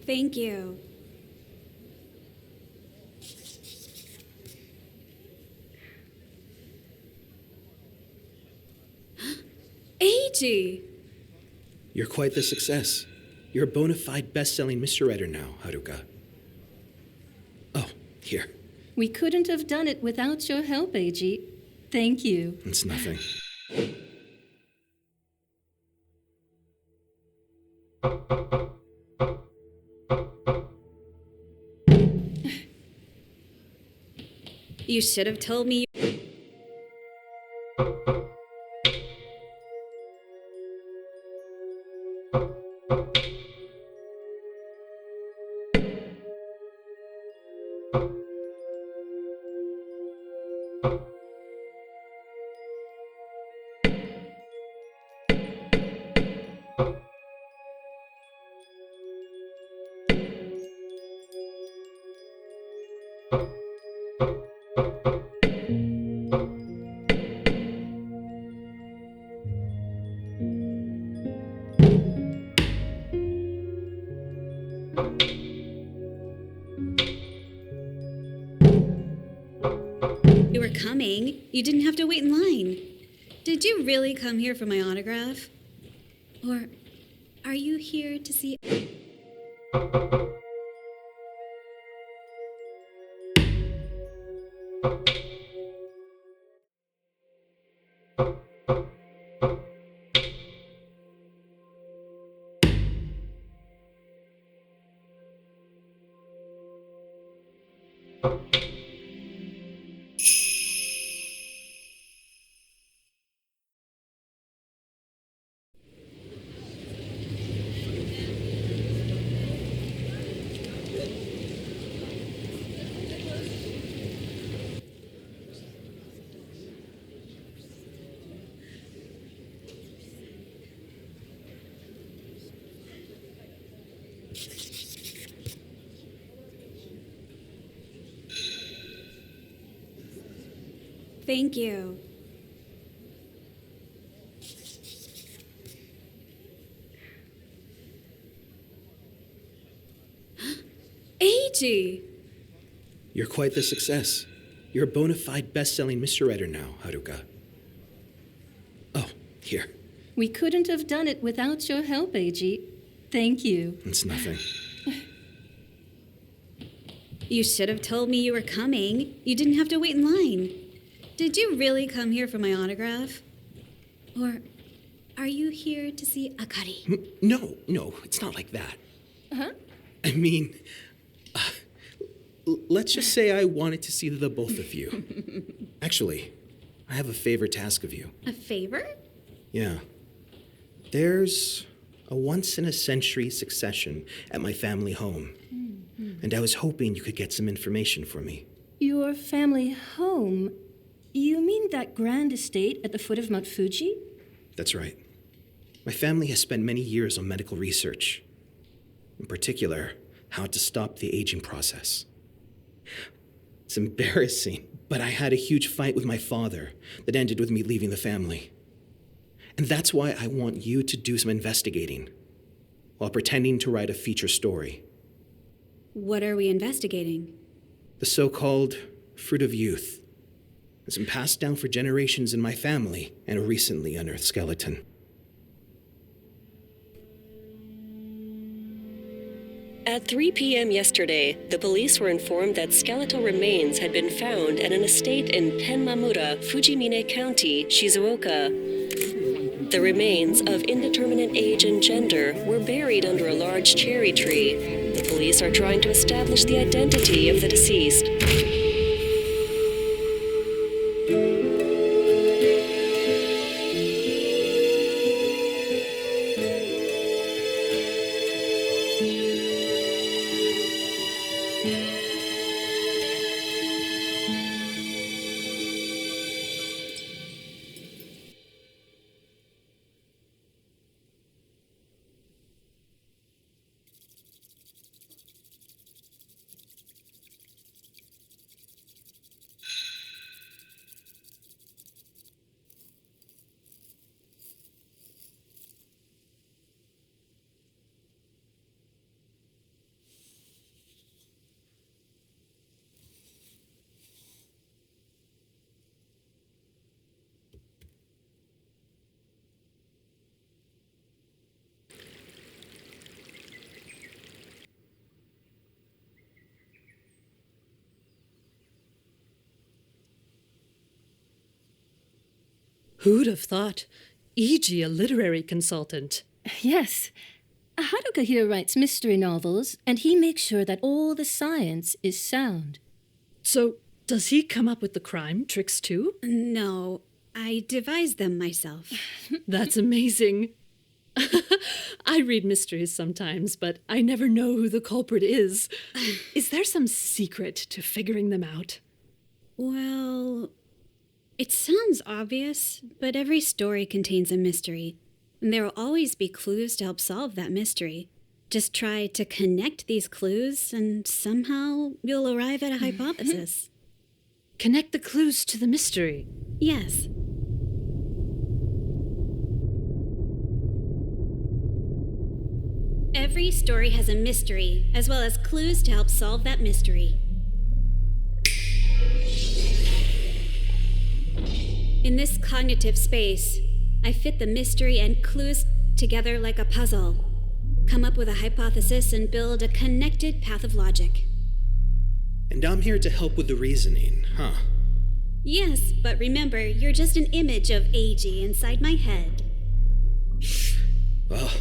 Thank you. Eiji! You're quite the success. You're a bona fide best-selling mystery writer now, Haruka. Oh, here. We couldn't have done it without your help, Eiji. Thank you. It's nothing. You should have told me. You were coming. You didn't have to wait in line. Did you really come here for my autograph? Or are you here to see... Thank you. Eiji! You're quite the success. You're a bona fide best-selling mystery writer now, Haruka. Oh, here. We couldn't have done it without your help, Eiji. Thank you. It's nothing. You should have told me you were coming. You didn't have to wait in line. Did you really come here for my autograph? Or are you here to see Akari? No, it's not like that. Huh? I mean, let's just say I wanted to see the both of you. Actually, I have a favor to ask of you. A favor? Yeah. There's a once-in-a-century succession at my family home. And I was hoping you could get some information for me. Your family home? You mean that grand estate at the foot of Mount Fuji? That's right. My family has spent many years on medical research. In particular, how to stop the aging process. It's embarrassing, but I had a huge fight with my father that ended with me leaving the family. And that's why I want you to do some investigating while pretending to write a feature story. What are we investigating? The so-called fruit of youth. It's been passed down for generations in my family and a recently unearthed skeleton. At 3 p.m. yesterday, the police were informed that skeletal remains had been found at an estate in Tenmamura, Fujimine County, Shizuoka. The remains of indeterminate age and gender were buried under a large cherry tree. The police are trying to establish the identity of the deceased. Who'd have thought? E.g., a literary consultant. Yes. Haruka here writes mystery novels, and he makes sure that all the science is sound. So, does he come up with the crime tricks too? No, I devised them myself. That's amazing. I read mysteries sometimes, but I never know who the culprit is. Is there some secret to figuring them out? Well, it sounds obvious, but every story contains a mystery, and there will always be clues to help solve that mystery. Just try to connect these clues, and somehow you'll arrive at a hypothesis. Connect the clues to the mystery. Yes. Every story has a mystery, as well as clues to help solve that mystery. In this cognitive space, I fit the mystery and clues together like a puzzle, come up with a hypothesis, and build a connected path of logic. And I'm here to help with the reasoning, huh? Yes, but remember, you're just an image of AG inside my head. Well,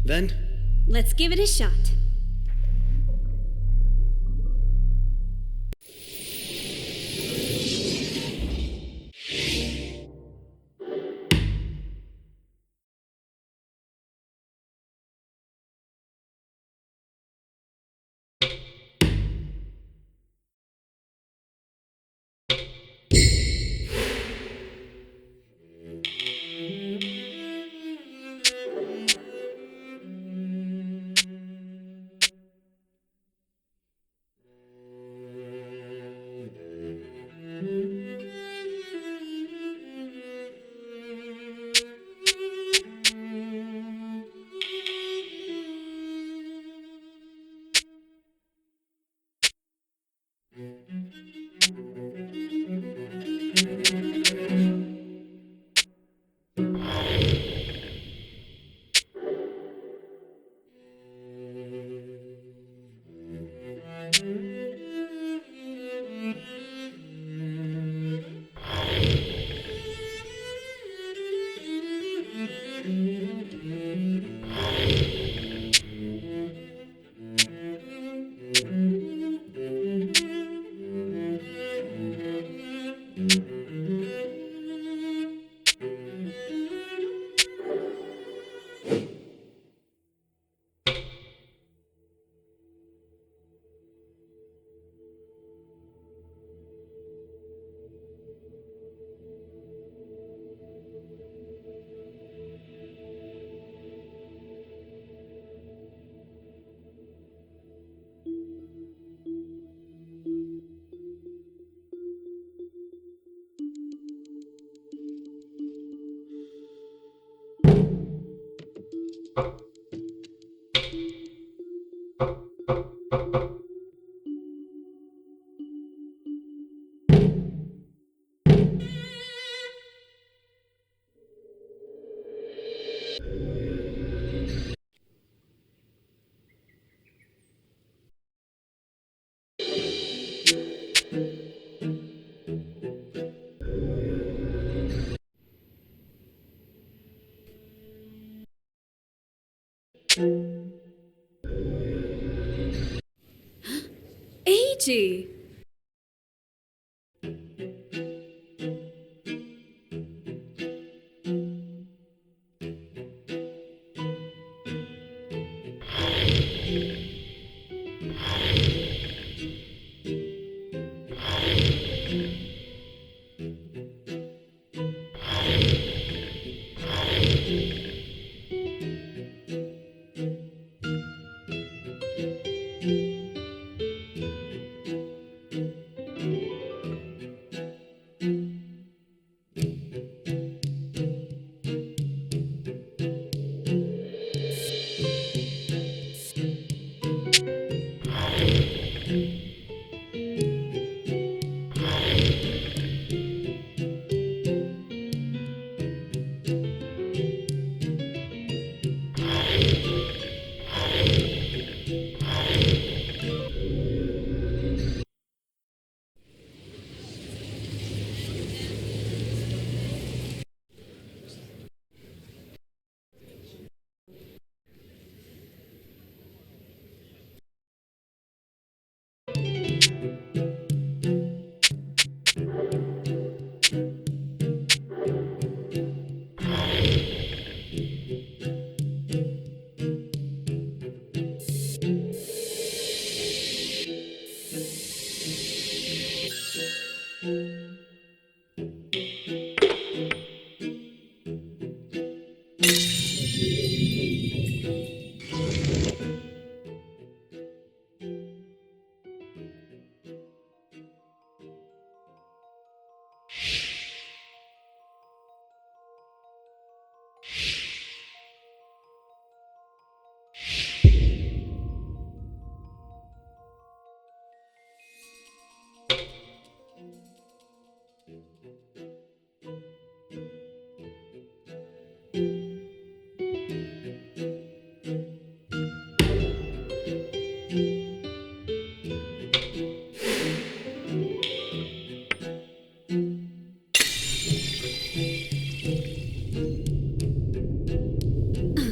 then, Let's give it a shot. Ichi!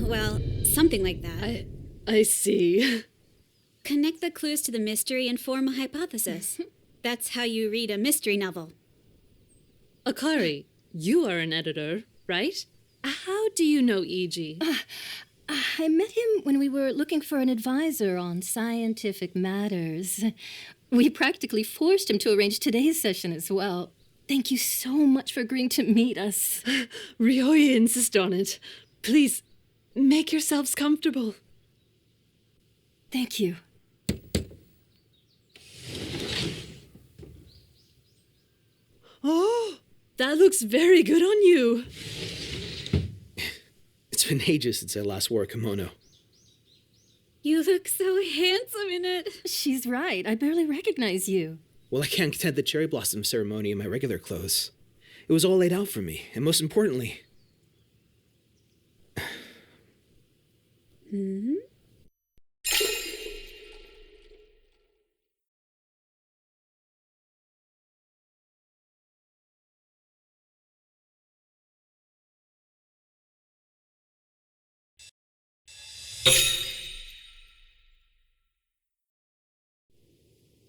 Well, something like that. I see. Connect the clues to the mystery and form a hypothesis. That's how you read a mystery novel. Akari, you are an editor, right? How do you know E.G.? I met him when we were looking for an advisor on scientific matters. We practically forced him to arrange today's session as well. Thank you so much for agreeing to meet us. Ryoya insist on it. Please, make yourselves comfortable. Thank you. Oh, that looks very good on you. It's been ages since I last wore a kimono. You look so handsome in it. She's right. I barely recognize you. Well, I can't attend the cherry blossom ceremony in my regular clothes. It was all laid out for me, and most importantly...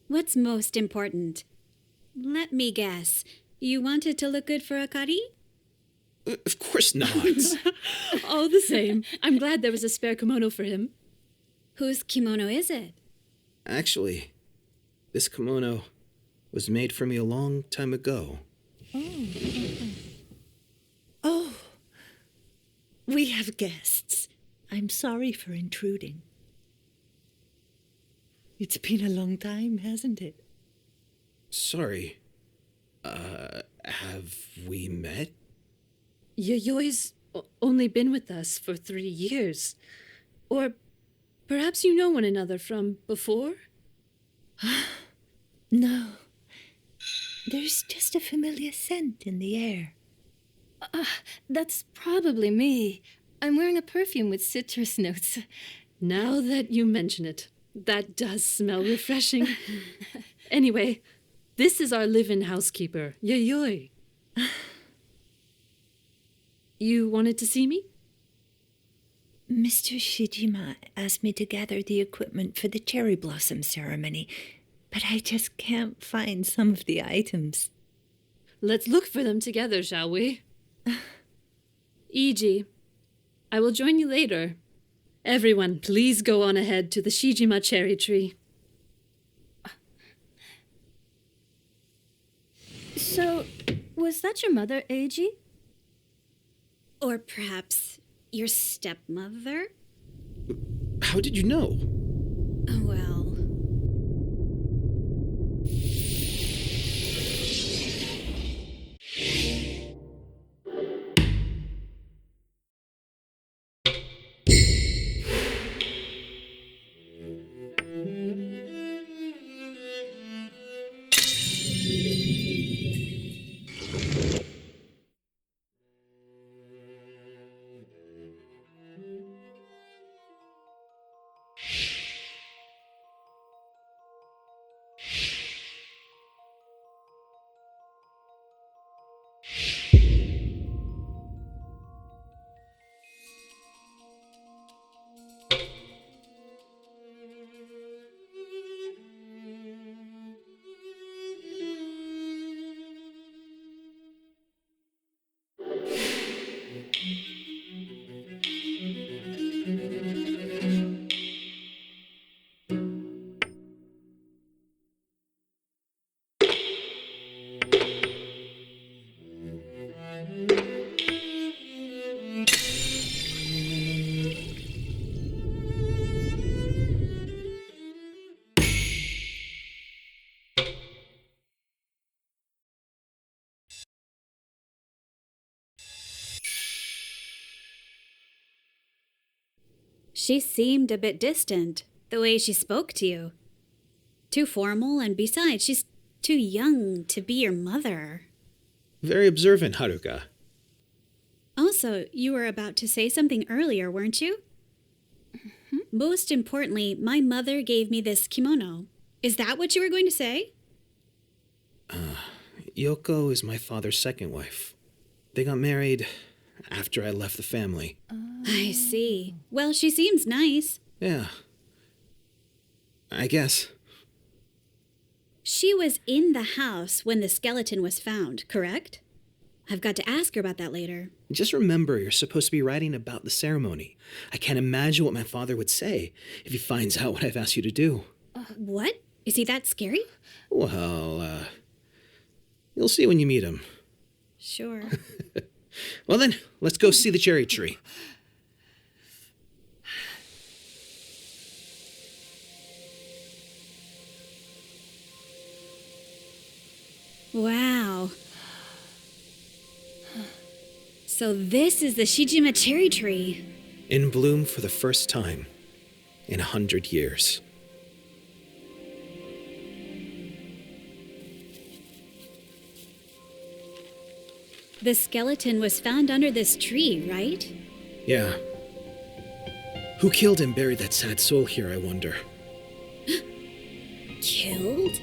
What's most important? Let me guess. You wanted to look good for Akari? Of course not. All the same, I'm glad there was a spare kimono for him. Whose kimono is it? Actually, this kimono was made for me a long time ago. Oh, we have guests. I'm sorry for intruding. It's been a long time, hasn't it? Sorry. Have we met? Yayoi's only been with us for 3 years. Or perhaps you know one another from before? No. There's just a familiar scent in the air. That's probably me. I'm wearing a perfume with citrus notes. Now that you mention it, that does smell refreshing. Anyway, this is our live-in housekeeper, Yayoi. You wanted to see me? Mr. Shijima asked me to gather the equipment for the cherry blossom ceremony. but I just can't find some of the items. Let's look for them together, shall we? Iji, I will join you later. Everyone, please go on ahead to the Shijima cherry tree. So, was that your mother, Eiji? Or perhaps your stepmother? How did you know? Well, she seemed a bit distant, the way she spoke to you. Too formal, and besides, she's too young to be your mother. Very observant, Haruka. Also, you were about to say something earlier, weren't you? Most importantly, my mother gave me this kimono. Is that what you were going to say? Yoko is my father's second wife. They got married after I left the family. I see. Well, she seems nice. Yeah. I guess. She was in the house when the skeleton was found, correct? I've got to ask her about that later. Just remember, you're supposed to be writing about the ceremony. I can't imagine what my father would say if he finds out what I've asked you to do. What? Is he that scary? Well, you'll see when you meet him. Sure. Well then, let's go see the cherry tree. Wow. So this is the Shijima cherry tree. In bloom for the first time in 100 years. The skeleton was found under this tree, right? Yeah. Who killed and buried that sad soul here, I wonder? Killed?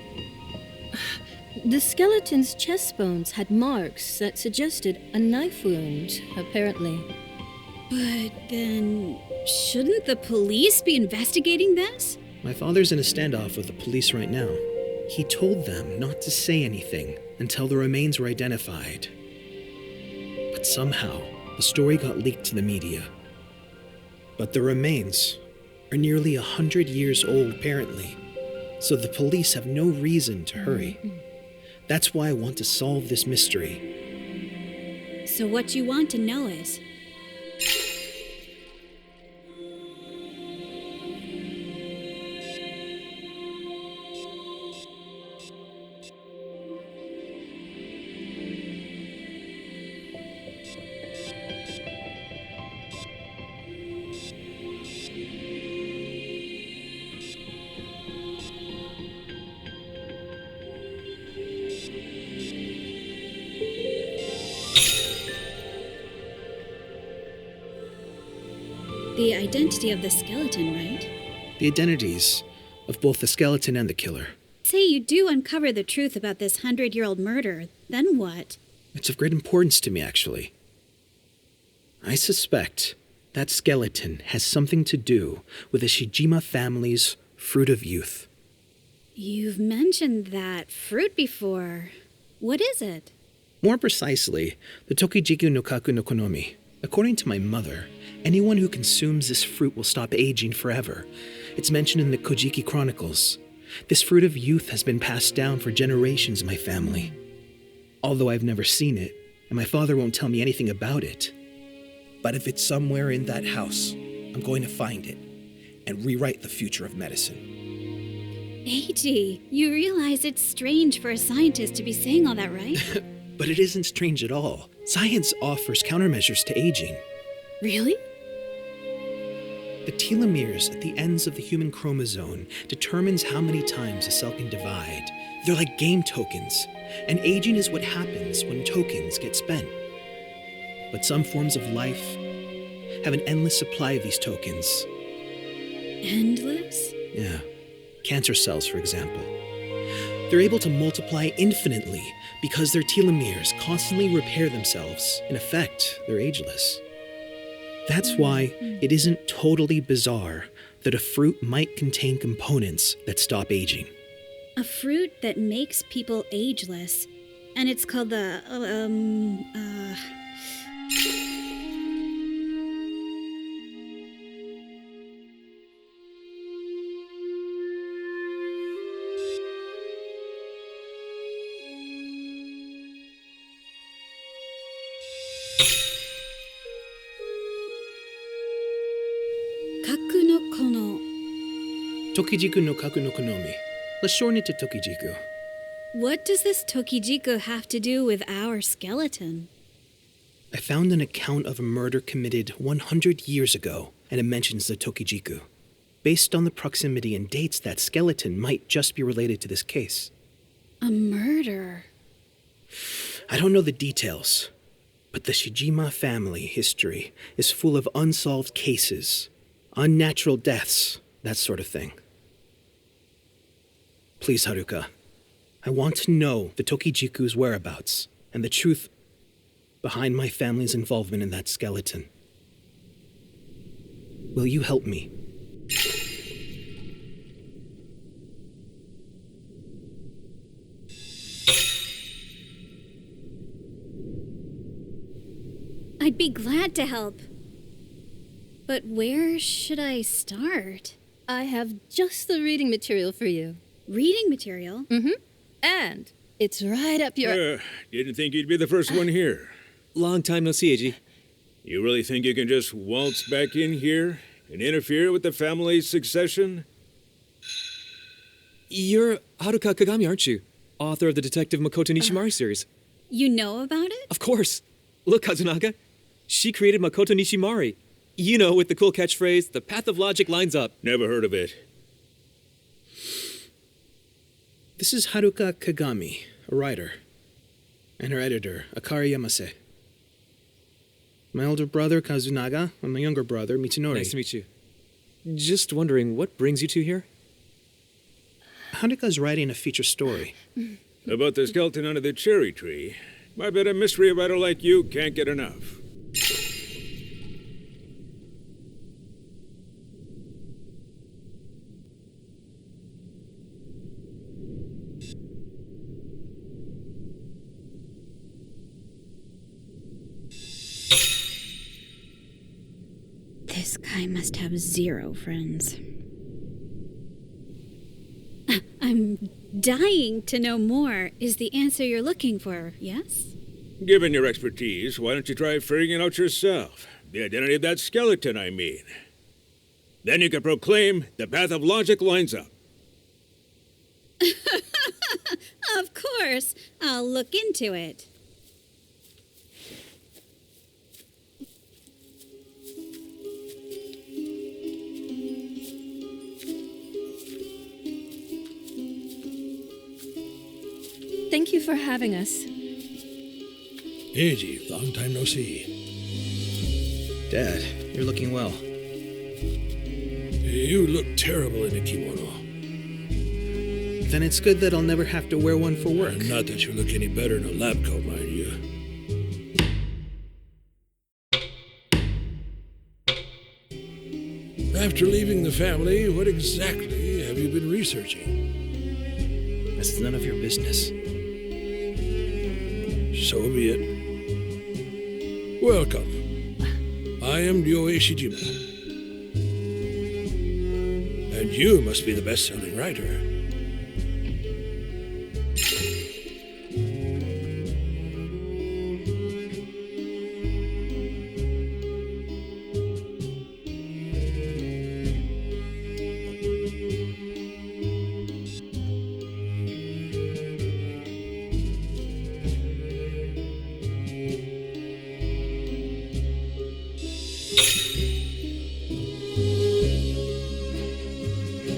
The skeleton's chest bones had marks that suggested a knife wound, apparently. But then, shouldn't the police be investigating this? My father's in a standoff with the police right now. He told them not to say anything until the remains were identified. But somehow, the story got leaked to the media. But the remains are nearly 100 years old, apparently. So the police have no reason to hurry. That's why I want to solve this mystery. So what you want to know is, the identity of the skeleton, right? The identities of both the skeleton and the killer. Say you do uncover the truth about this 100-year-old murder, then what? It's of great importance to me, actually. I suspect that skeleton has something to do with the Shijima family's fruit of youth. You've mentioned that fruit before. What is it? More precisely, the Tokijiku no Kaku no Konomi. According to my mother, anyone who consumes this fruit will stop aging forever. It's mentioned in the Kojiki Chronicles. This fruit of youth has been passed down for generations in my family. Although I've never seen it, and my father won't tell me anything about it. But if it's somewhere in that house, I'm going to find it and rewrite the future of medicine. Eiji, you realize it's strange for a scientist to be saying all that, right? But it isn't strange at all. Science offers countermeasures to aging. Really? The telomeres at the ends of the human chromosome determines how many times a cell can divide. They're like game tokens, and aging is what happens when tokens get spent. But some forms of life have an endless supply of these tokens. Endless? Yeah. Cancer cells, for example. They're able to multiply infinitely because their telomeres constantly repair themselves. In effect, they're ageless. That's why it isn't totally bizarre that a fruit might contain components that stop aging. A fruit that makes people ageless. And it's called the, Kaku no kono. Tokijiku no Kaku no Konomi. Let's shorten it to Tokijiku. What does this Tokijiku have to do with our skeleton? I found an account of a murder committed 100 years ago, and it mentions the Tokijiku. Based on the proximity and dates, that skeleton might just be related to this case. A murder. I don't know the details, but the Shijima family history is full of unsolved cases, unnatural deaths, that sort of thing. Please, Haruka, I want to know the Tokijiku's whereabouts and the truth behind my family's involvement in that skeleton. Will you help me? I'd be glad to help. But where should I start? I have just the reading material for you. Reading material? And it's right up your... Didn't think you'd be the first one here. Long time no see, Eiji. You really think you can just waltz back in here and interfere with the family's succession? You're Haruka Kagami, aren't you? Author of the Detective Makoto Nishimari series. You know about it? Of course. Look, Kazunaga. She created Makoto Nishimari. You know, with the cool catchphrase, the path of logic lines up. Never heard of it. This is Haruka Kagami, a writer, and her editor, Akari Yamase. My older brother, Kazunaga, and my younger brother, Mitsunori. Nice to meet you. Just wondering, what brings you two here? Haruka's writing a feature story. About the skeleton under the cherry tree. I bet a mystery writer like you can't get enough. This guy must have 0 friends. I'm dying to know more. Is the answer you're looking for, yes? Given your expertise, why don't you try figuring it out yourself? The identity of that skeleton, I mean. Then you can proclaim the path of logic lines up. Of course. I'll look into it. Thank you for having us. Eiji, long time no see. Dad, you're looking well. You look terrible in a kimono. Then it's good that I'll never have to wear one for work. Not that you look any better in a lab coat, mind you. After leaving the family, what exactly have you been researching? It's none of your business. So be it. Welcome. I am Ryoe Shijima. And you must be the best-selling writer.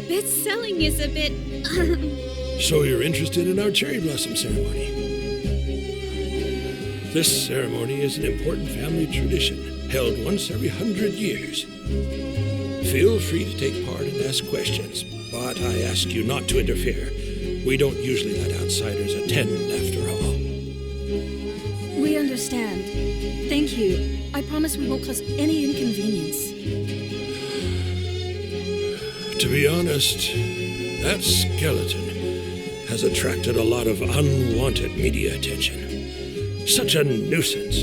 Best-selling is a bit... So you're interested in our cherry blossom ceremony. This ceremony is an important family tradition held once every 100 years. Feel free to take part and ask questions, but I ask you not to interfere. We don't usually let outsiders attend, after all. We understand. Thank you. I promise we won't cause any inconvenience. To be honest, that skeleton has attracted a lot of unwanted media attention. Such a nuisance.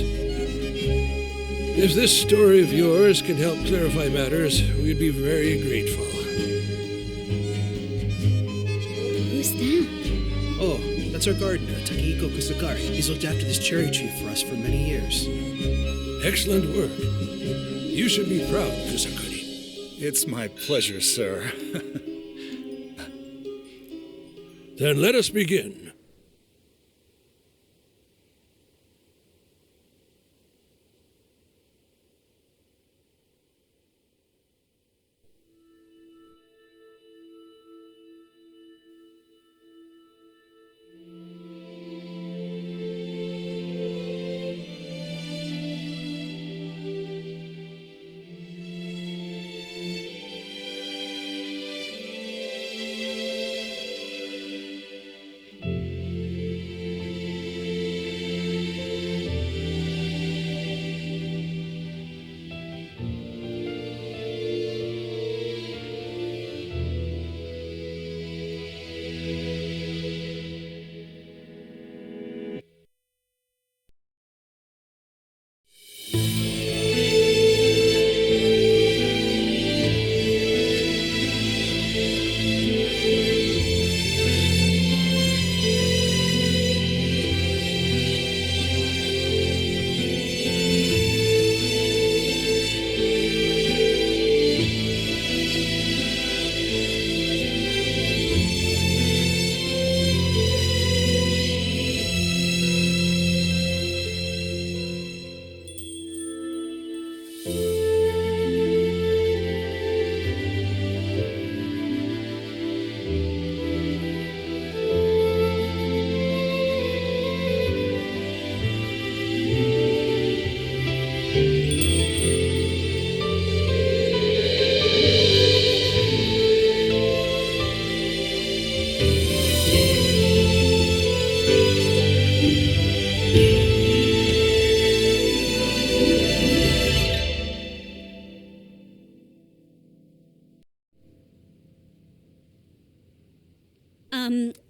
If this story of yours can help clarify matters, we'd be very grateful. Who's that? Oh, that's our gardener, Takehiko Kusakari. He's looked after this cherry tree for us for many years. Excellent work. You should be proud, Kusakari. It's my pleasure, sir. Then let us begin.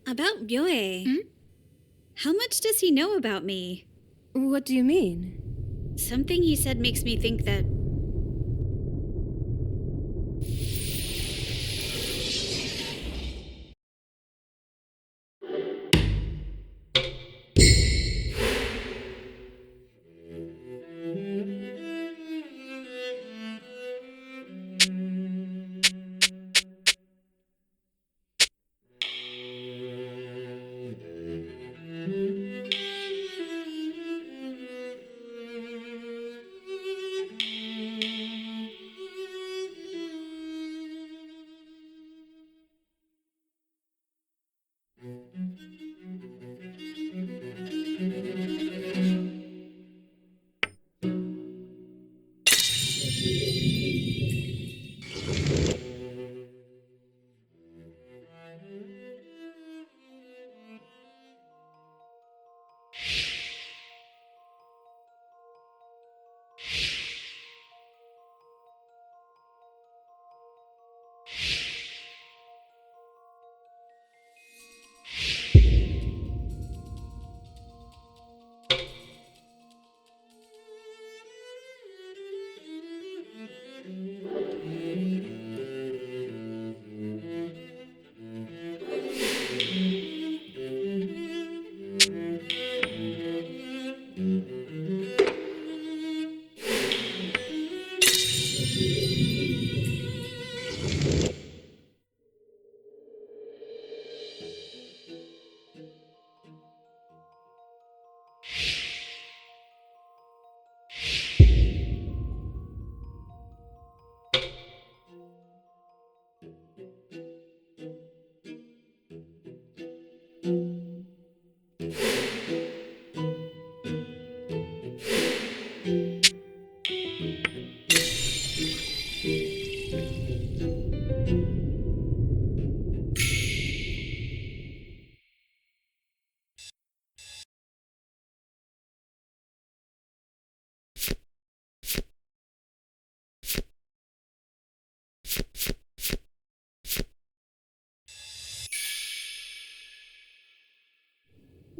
About Ryoe. How much does he know about me? What do you mean? Something he said makes me think that...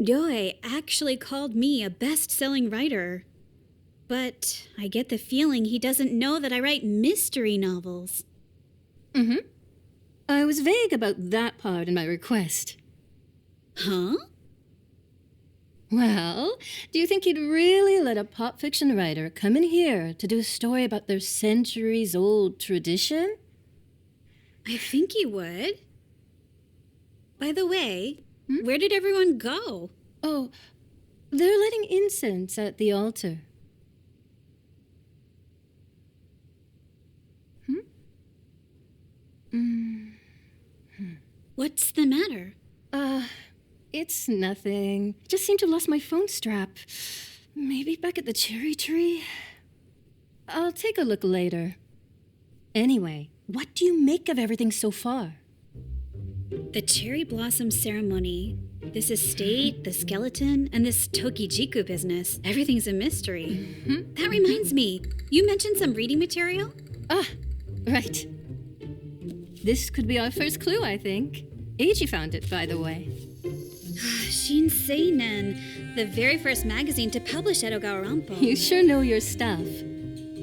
Doi actually called me a best-selling writer. But I get the feeling he doesn't know that I write mystery novels. Mm-hmm. I was vague about that part in my request. Huh? Well, do you think he'd really let a pop fiction writer come in here to do a story about their centuries-old tradition? I think he would. By the way, where did everyone go? Oh, they're lighting incense at the altar. What's the matter? It's nothing. Just seem to have lost my phone strap. Maybe back at the cherry tree? I'll take a look later. Anyway, what do you make of everything so far? The cherry blossom ceremony, this estate, the skeleton, and this Tokijiku business. Everything's a mystery. That reminds me, you mentioned some reading material? Ah, right. This could be our first clue, I think. Eiji found it, by the way. Shinseinen, the very first magazine to publish Edogawa Rampo. You sure know your stuff.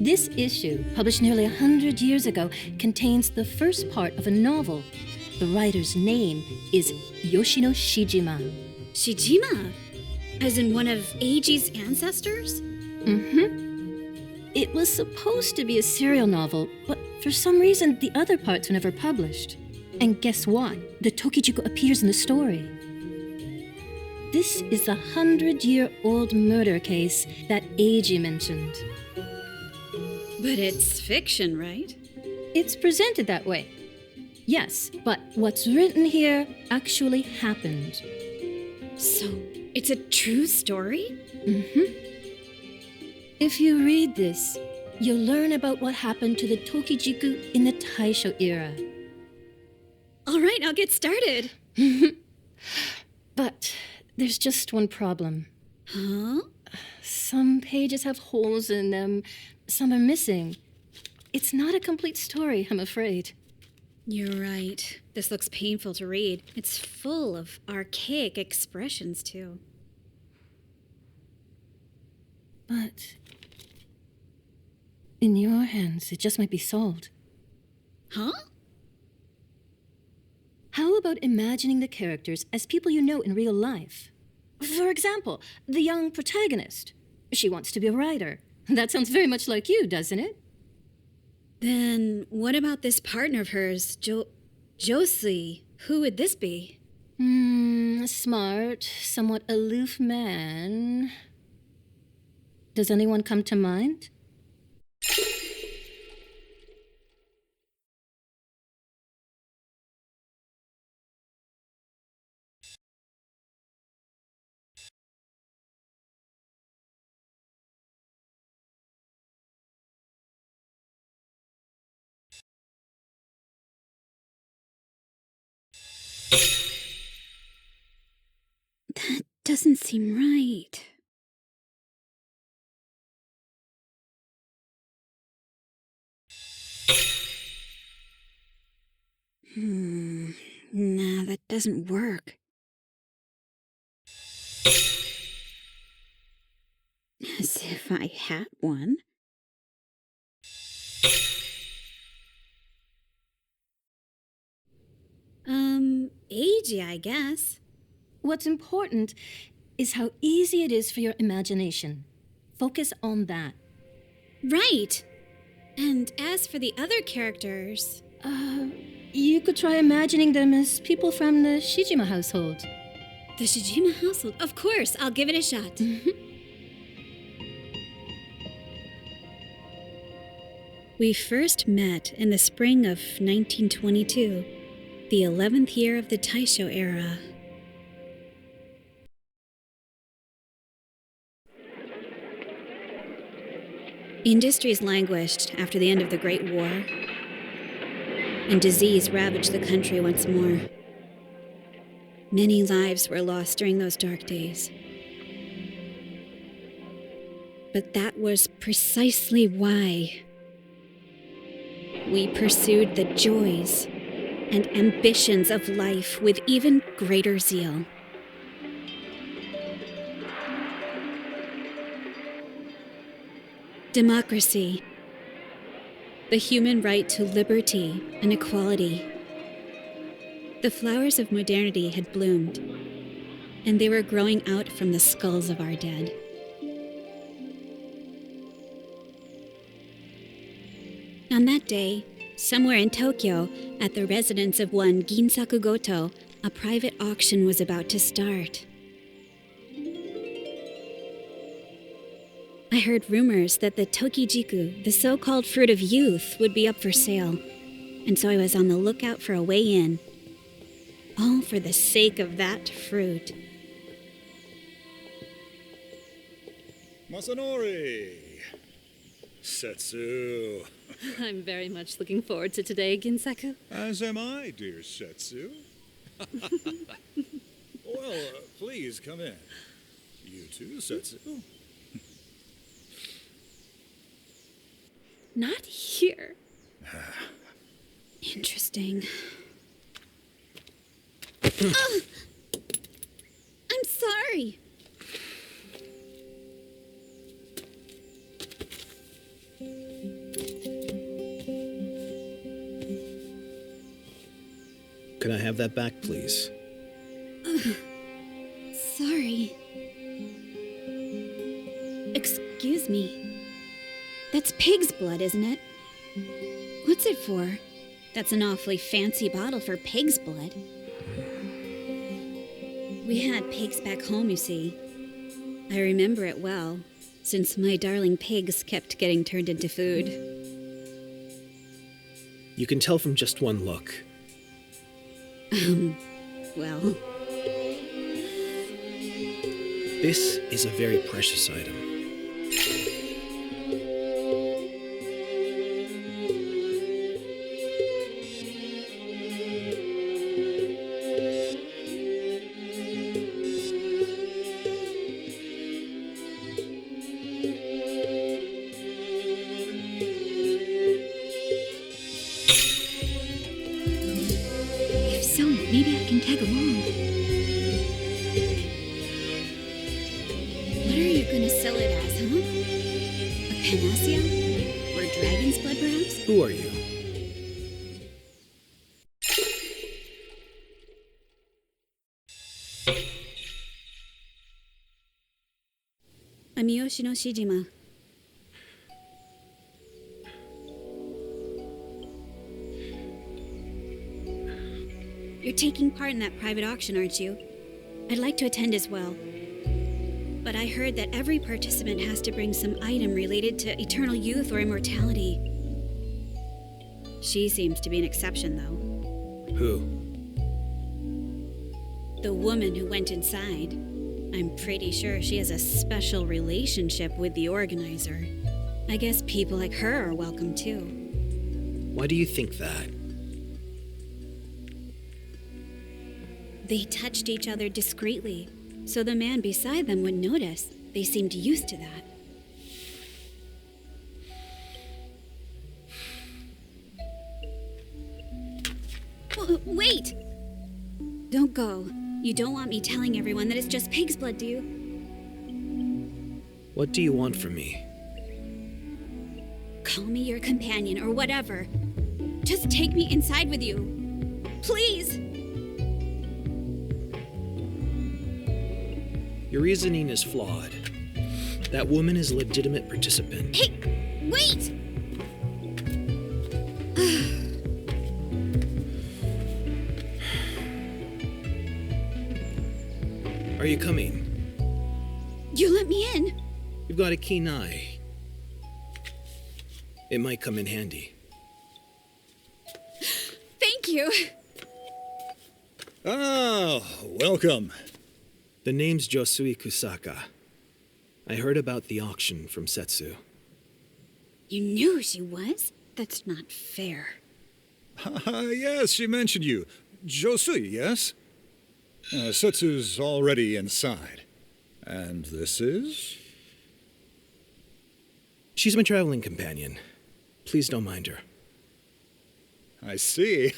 This issue, published nearly 100 years ago, contains the first part of a novel. The writer's name is Yoshino Shijima. Shijima? As in one of Eiji's ancestors? Mm-hmm. It was supposed to be a serial novel, but for some reason the other parts were never published. And guess what? The Tokijiku appears in the story. This is the 100-year-old murder case that Eiji mentioned. But it's fiction, right? It's presented that way. Yes, but what's written here actually happened. So, it's a true story? Mm-hmm. If you read this, you'll learn about what happened to the Tokijiku in the Taisho era. All right, I'll get started. But there's just one problem. Huh? Some pages have holes in them, some are missing. It's not a complete story, I'm afraid. You're right. This looks painful to read. It's full of archaic expressions, too. But in your hands, it just might be solved. Huh? How about imagining the characters as people you know in real life? For example, the young protagonist. She wants to be a writer. That sounds very much like you, doesn't it? Then what about this partner of hers, Josie? Who would this be? A smart, somewhat aloof man. Does anyone come to mind? That doesn't seem right. Nah, that doesn't work. As if I had one. Eiji, I guess. What's important is how easy it is for your imagination. Focus on that. Right. And as for the other characters... You could try imagining them as people from the Shijima household. The Shijima household? Of course, I'll give it a shot. We first met in the spring of 1922, the 11th year of the Taisho era. Industries languished after the end of the Great War, and disease ravaged the country once more. Many lives were lost during those dark days. But that was precisely why we pursued the joys and ambitions of life with even greater zeal. Democracy, the human right to liberty and equality. The flowers of modernity had bloomed, and they were growing out from the skulls of our dead. On that day, somewhere in Tokyo, at the residence of one Ginsaku Goto, a private auction was about to start. I heard rumors that the Tokijiku, the so-called fruit of youth, would be up for sale, and so I was on the lookout for a way in. All for the sake of that fruit. Masanori! Setsu! I'm very much looking forward to today, Ginsaku. As am I, dear Setsu. Well, please come in. You too, Setsu. Not here. Interesting. Ugh! I'm sorry. Could I have that back, please? Sorry. Excuse me. That's pig's blood, isn't it? What's it for? That's an awfully fancy bottle for pig's blood. We had pigs back home, you see. I remember it well, since my darling pigs kept getting turned into food. You can tell from just one look. Well... This is a very precious item. If so, maybe I can tag along. What are you gonna sell it as, huh? A panacea? Or dragon's blood, perhaps? Who are you? I'm Miyoshi no Shijima. You're taking part in that private auction, aren't you? I'd like to attend as well. But I heard that every participant has to bring some item related to eternal youth or immortality. She seems to be an exception, though. Who? The woman who went inside. I'm pretty sure she has a special relationship with the organizer. I guess people like her are welcome, too. Why do you think that? They touched each other discreetly, so the man beside them wouldn't notice. They seemed used to that. Wait! Don't go. You don't want me telling everyone that it's just pig's blood, do you? What do you want from me? Call me your companion or whatever. Just take me inside with you. Please! Your reasoning is flawed. That woman is a legitimate participant. Hey, wait! Are you coming? You let me in. You've got a keen eye. It might come in handy. Thank you. Ah, welcome. The name's Josui Kusaka. I heard about the auction from Setsu. You knew who she was? That's not fair. Yes, she mentioned you. Josui, yes? Setsu's already inside. And this is? She's my traveling companion. Please don't mind her. I see.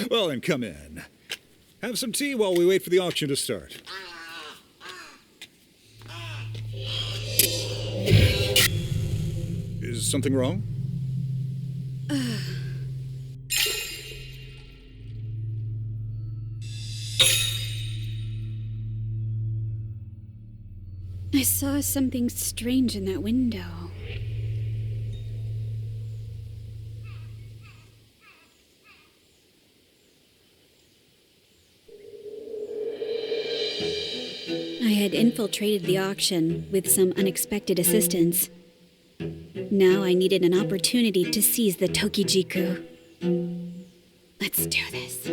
Well, then come in. Have some tea while we wait for the auction to start. Is something wrong? I saw something strange in that window. I had infiltrated the auction with some unexpected assistance. Now I needed an opportunity to seize the Tokijiku. Let's do this.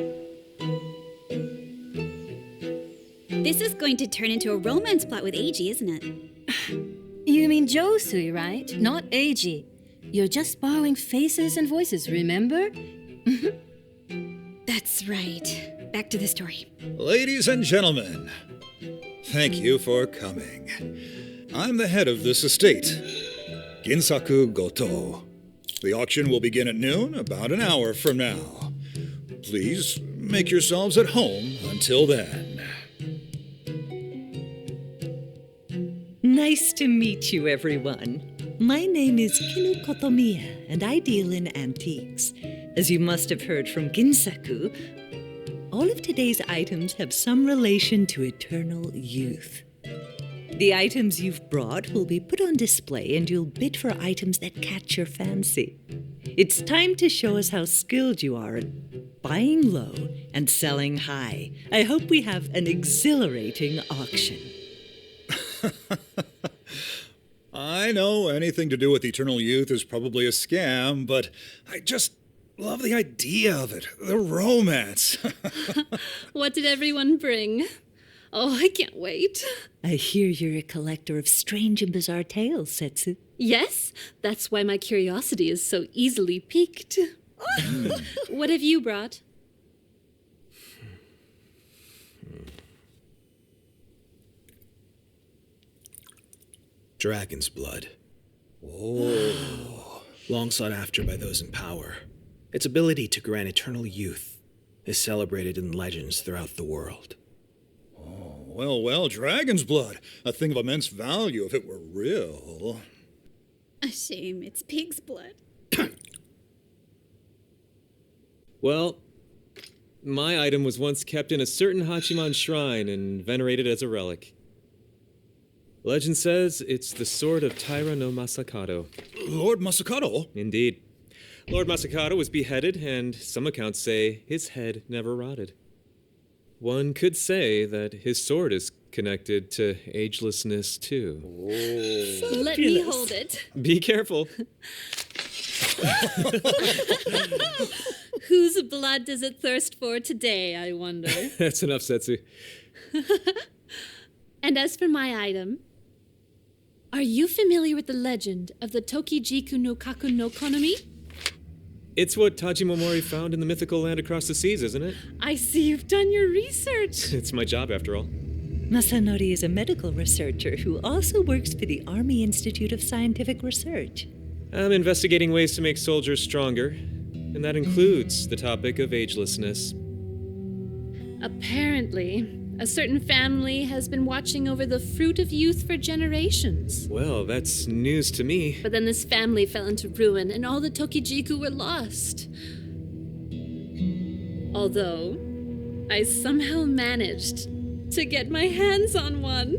This is going to turn into a romance plot with Eiji, isn't it? You mean Josui, right? Not Eiji. You're just borrowing faces and voices, remember? That's right. Back to the story. Ladies and gentlemen, thank you for coming. I'm the head of this estate, Ginsaku Goto. The auction will begin at noon, about an hour from now. Please make yourselves at home until then. Nice to meet you, everyone. My name is Kinu Kotomiya, and I deal in antiques. As you must have heard from Ginsaku, all of today's items have some relation to eternal youth. The items you've brought will be put on display, and you'll bid for items that catch your fancy. It's time to show us how skilled you are at buying low and selling high. I hope we have an exhilarating auction. I know anything to do with eternal youth is probably a scam, but I just love the idea of it. The romance. What did everyone bring? Oh, I can't wait. I hear you're a collector of strange and bizarre tales, Setsu. Yes, that's why my curiosity is so easily piqued. What have you brought? Dragon's blood. Oh. Long sought after by those in power. Its ability to grant eternal youth is celebrated in legends throughout the world. Well, dragon's blood. A thing of immense value if it were real. A shame it's pig's blood. Well, my item was once kept in a certain Hachiman shrine and venerated as a relic. Legend says it's the sword of Taira no Masakado. Lord Masakado? Indeed. Lord Masakado was beheaded, and some accounts say his head never rotted. One could say that his sword is connected to agelessness, too. Let me hold it. Be careful. Whose blood does it thirst for today, I wonder? That's enough, Setsu. And as for my item, are you familiar with the legend of the Tokijiku no Kaku no Konomi? It's what Taji Momori found in the mythical land across the seas, isn't it? I see you've done your research. It's my job, after all. Masanori is a medical researcher who also works for the Army Institute of Scientific Research. I'm investigating ways to make soldiers stronger, and that includes the topic of agelessness. Apparently, a certain family has been watching over the fruit of youth for generations. Well, that's news to me. But then this family fell into ruin, and all the Tokijiku were lost. Although, I somehow managed to get my hands on one.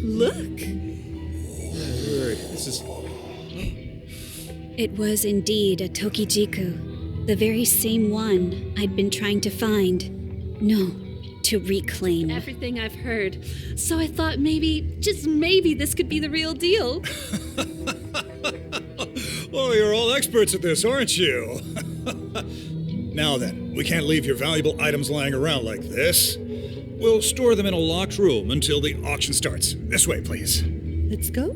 Look! Word, this is... It was indeed a Tokijiku, the very same one I'd been trying to find. No, to reclaim. Everything I've heard. So I thought maybe, just maybe, this could be the real deal. Oh, you're all experts at this, aren't you? Now then, we can't leave your valuable items lying around like this. We'll store them in a locked room until the auction starts. This way, please. Let's go.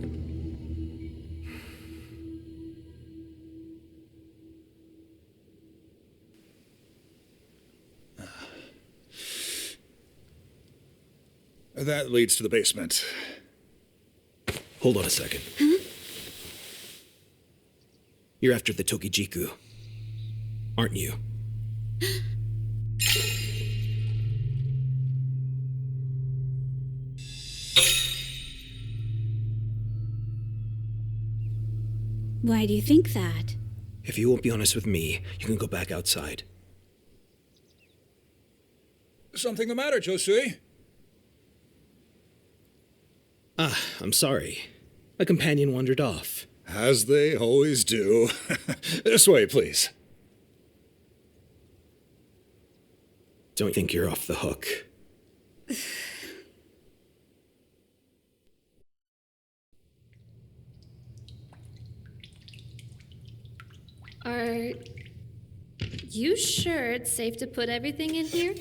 That leads to the basement. Hold on a second. Huh? You're after the Tokijiku, aren't you? Why do you think that? If you won't be honest with me, you can go back outside. Something the matter, Josui? I'm sorry. My companion wandered off. As they always do. This way, please. Don't think you're off the hook. Are you sure it's safe to put everything in here?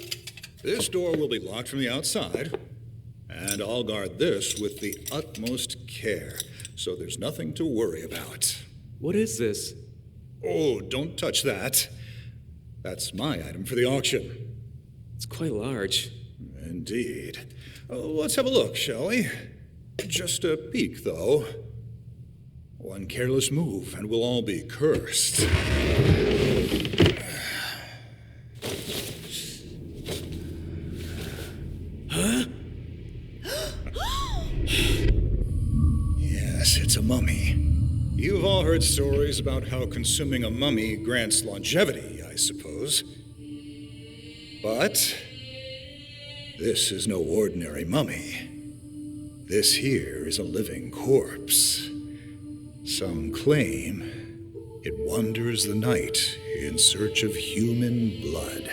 This door will be locked from the outside, and I'll guard this with the utmost care, so there's nothing to worry about. What is this? Oh, don't touch that. That's my item for the auction. It's quite large. Indeed. Let's have a look, shall we? Just a peek, though. One careless move, and we'll all be cursed. Huh? Yes, it's a mummy. You've all heard stories about how consuming a mummy grants longevity, I suppose. But this is no ordinary mummy. This here is a living corpse. Some claim it wanders the night in search of human blood.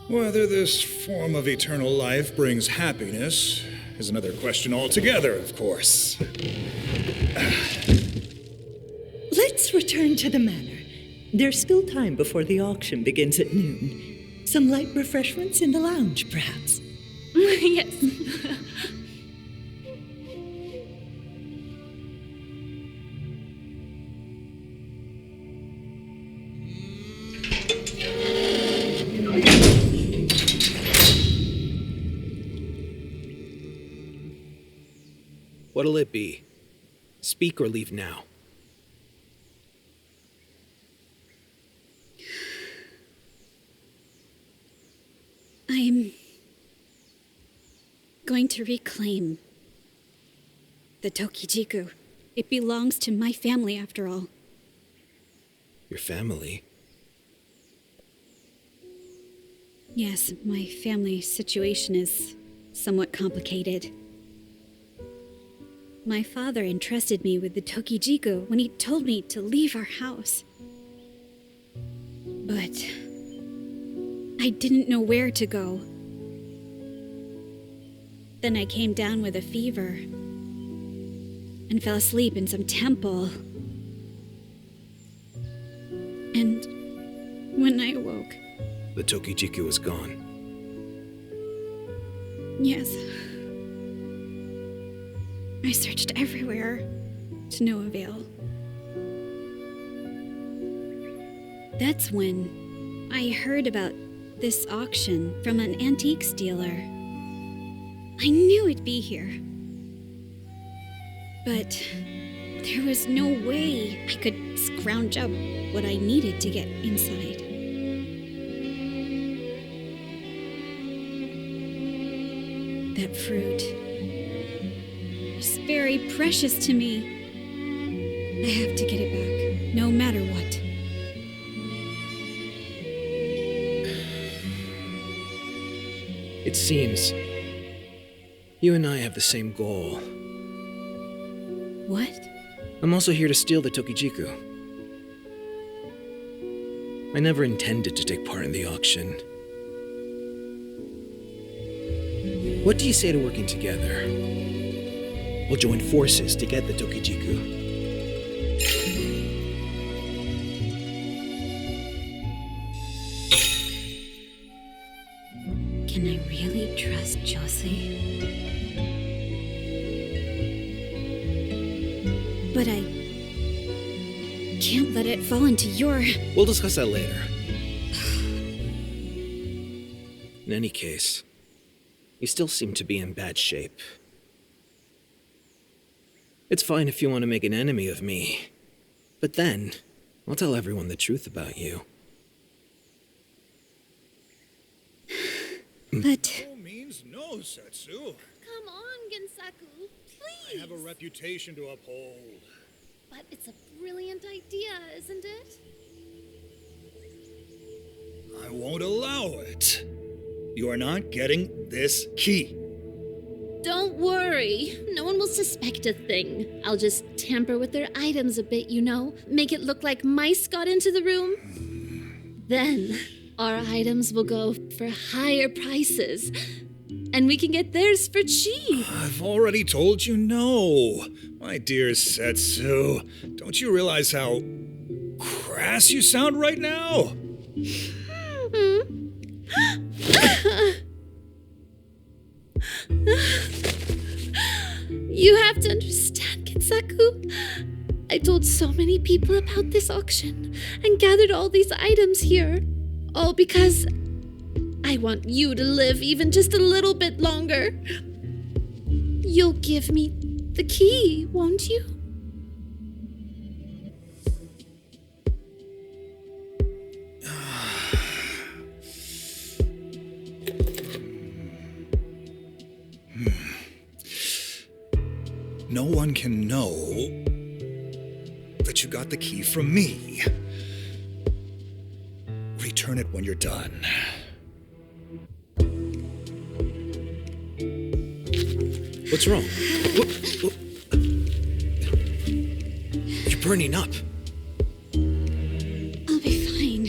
Whether this form of eternal life brings happiness is another question altogether, of course. Let's return to the manor. There's still time before the auction begins at noon. Some light refreshments in the lounge, perhaps. Yes. What'll it be? Speak or leave now. I'm going to reclaim the Tokijiku. It belongs to my family, after all. Your family? Yes, my family situation is somewhat complicated. My father entrusted me with the Tokijiku when he told me to leave our house. But I didn't know where to go. Then I came down with a fever and fell asleep in some temple. And when I awoke... The Tokijiku was gone. Yes. I searched everywhere, to no avail. That's when I heard about this auction from an antiques dealer. I knew it'd be here. But there was no way I could scrounge up what I needed to get inside. That fruit is very precious to me. I have to get it back, no matter what. It seems you and I have the same goal. What? I'm also here to steal the Tokijiku. I never intended to take part in the auction. What do you say to working together? We'll join forces to get the Tokijiku. Can I really trust Josie? But I can't let it fall into your... We'll discuss that later. In any case, you still seem to be in bad shape. It's fine if you want to make an enemy of me, but then I'll tell everyone the truth about you. But... No means no, Setsu. Come on, Gensaku, please. I have a reputation to uphold. But it's a brilliant idea, isn't it? I won't allow it. You are not getting this key. Don't worry. No one will suspect a thing. I'll just tamper with their items a bit, you know. Make it look like mice got into the room. Then our items will go for higher prices. And we can get theirs for cheap. I've already told you no. My dear Setsu, don't you realize how crass you sound right now? You have to understand, Gensaku. I told so many people about this auction and gathered all these items here. All because I want you to live even just a little bit longer. You'll give me the key, won't you? No one can know that you got the key from me. Return it when you're done. What's wrong? You're burning up. I'll be fine.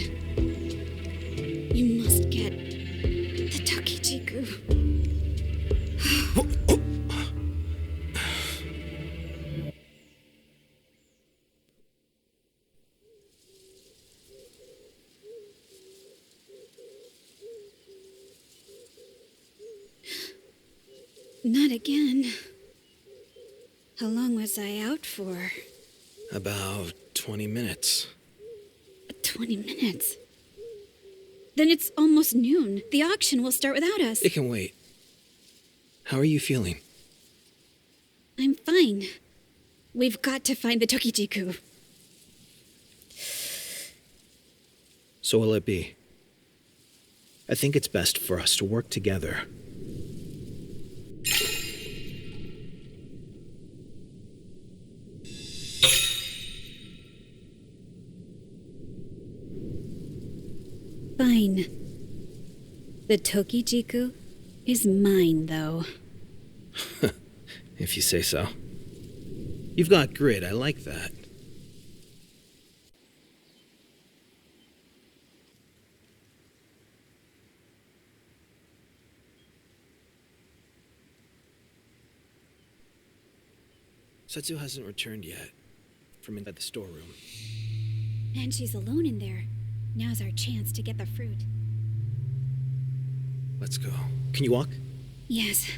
You must get the Tokijiku. Not again. How long was I out for? About 20 minutes. 20 minutes? Then it's almost noon. The auction will start without us. It can wait. How are you feeling? I'm fine. We've got to find the Tokijiku. So will it be? I think it's best for us to work together. Fine. The Tokijiku is mine, though. If you say so. You've got grit, I like that. Setsu hasn't returned yet from inside the storeroom. And she's alone in there. Now's our chance to get the fruit. Let's go. Can you walk? Yes.